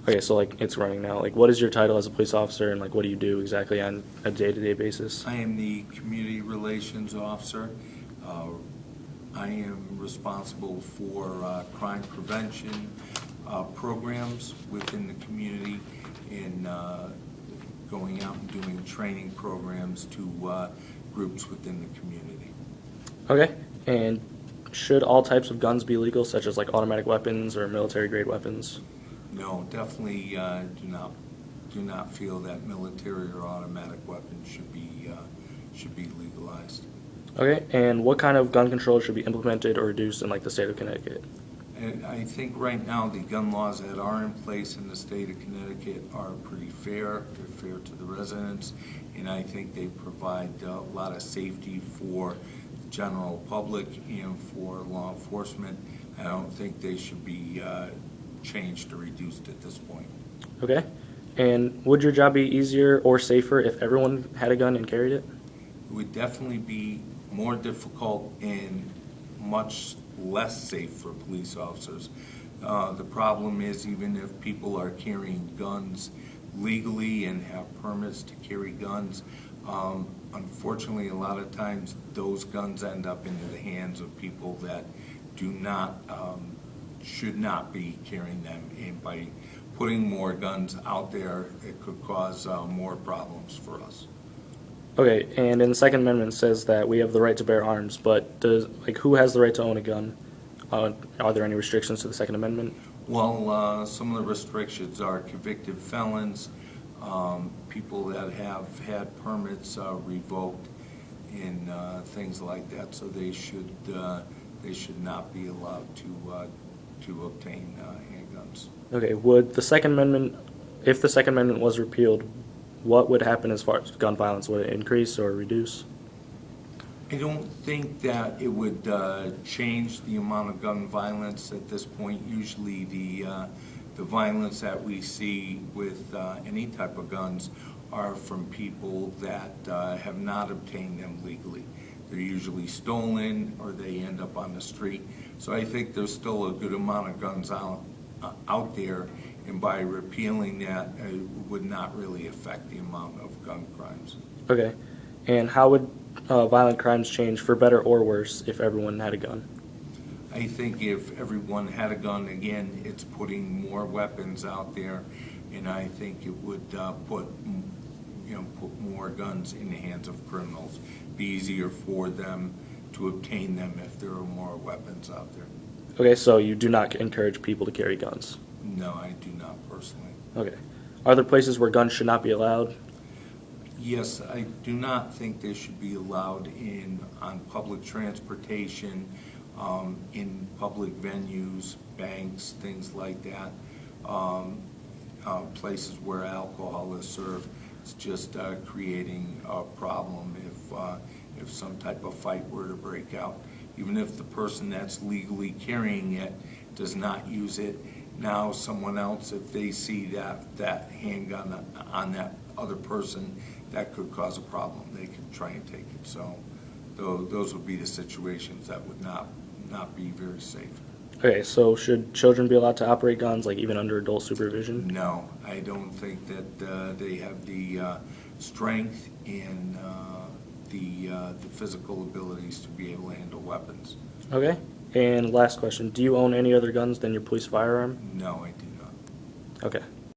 Okay, so like it's running now. Like, what is your title as a police officer, and like what do you do exactly on a day-to-day basis? I am the Community Relations Officer. Uh, I am responsible for crime prevention programs within the community and going out and doing training programs to groups within the community. Okay, and should all types of guns be legal, such as like automatic weapons or military-grade weapons? No, definitely do not feel that military or automatic weapons should be legalized. Okay, and what kind of gun control should be implemented or reduced in like the state of Connecticut? And I think right now the gun laws that are in place in the state of Connecticut are pretty fair. They're fair to the residents, and I think they provide a lot of safety for the general public and for law enforcement. I don't think they should be changed or reduced at this point. Okay, and would your job be easier or safer if everyone had a gun and carried it? It would definitely be more difficult and much less safe for police officers. The problem is, even if people are carrying guns legally and have permits to carry guns, unfortunately a lot of times those guns end up into the hands of people that do not should not be carrying them, and by putting more guns out there it could cause more problems for us. Okay, and in the Second Amendment says that we have the right to bear arms, but who has the right to own a gun? Are there any restrictions to the Second Amendment? Well, some of the restrictions are convicted felons, people that have had permits revoked, and things like that. So they should not be allowed to obtain handguns. Okay, would the Second Amendment, if the Second Amendment was repealed, what would happen as far as gun violence? Would it increase or reduce? I don't think that it would change the amount of gun violence at this point. Usually the violence that we see with any type of guns are from people that have not obtained them legally. They're usually stolen or they end up on the street. So I think there's still a good amount of guns out there, and by repealing that, it would not really affect the amount of gun crimes. Okay, and how would violent crimes change for better or worse if everyone had a gun? I think if everyone had a gun, again, it's putting more weapons out there, and I think it would put more guns in the hands of criminals. Be easier for them to obtain them if there are more weapons out there. Okay, so you do not encourage people to carry guns? No, I do not personally. Okay. Are there places where guns should not be allowed? Yes, I do not think they should be allowed on public transportation, in public venues, banks, things like that, places where alcohol is served. It's just creating a problem if some type of fight were to break out. Even if the person that's legally carrying it does not use it, now someone else, if they see that handgun on that other person, that could cause a problem. They could try and take it. So those would be the situations that would not be very safe. Okay, so should children be allowed to operate guns, like even under adult supervision? No, I don't think that they have the strength and the physical abilities to be able to handle weapons. Okay, and last question, do you own any other guns than your police firearm? No, I do not. Okay.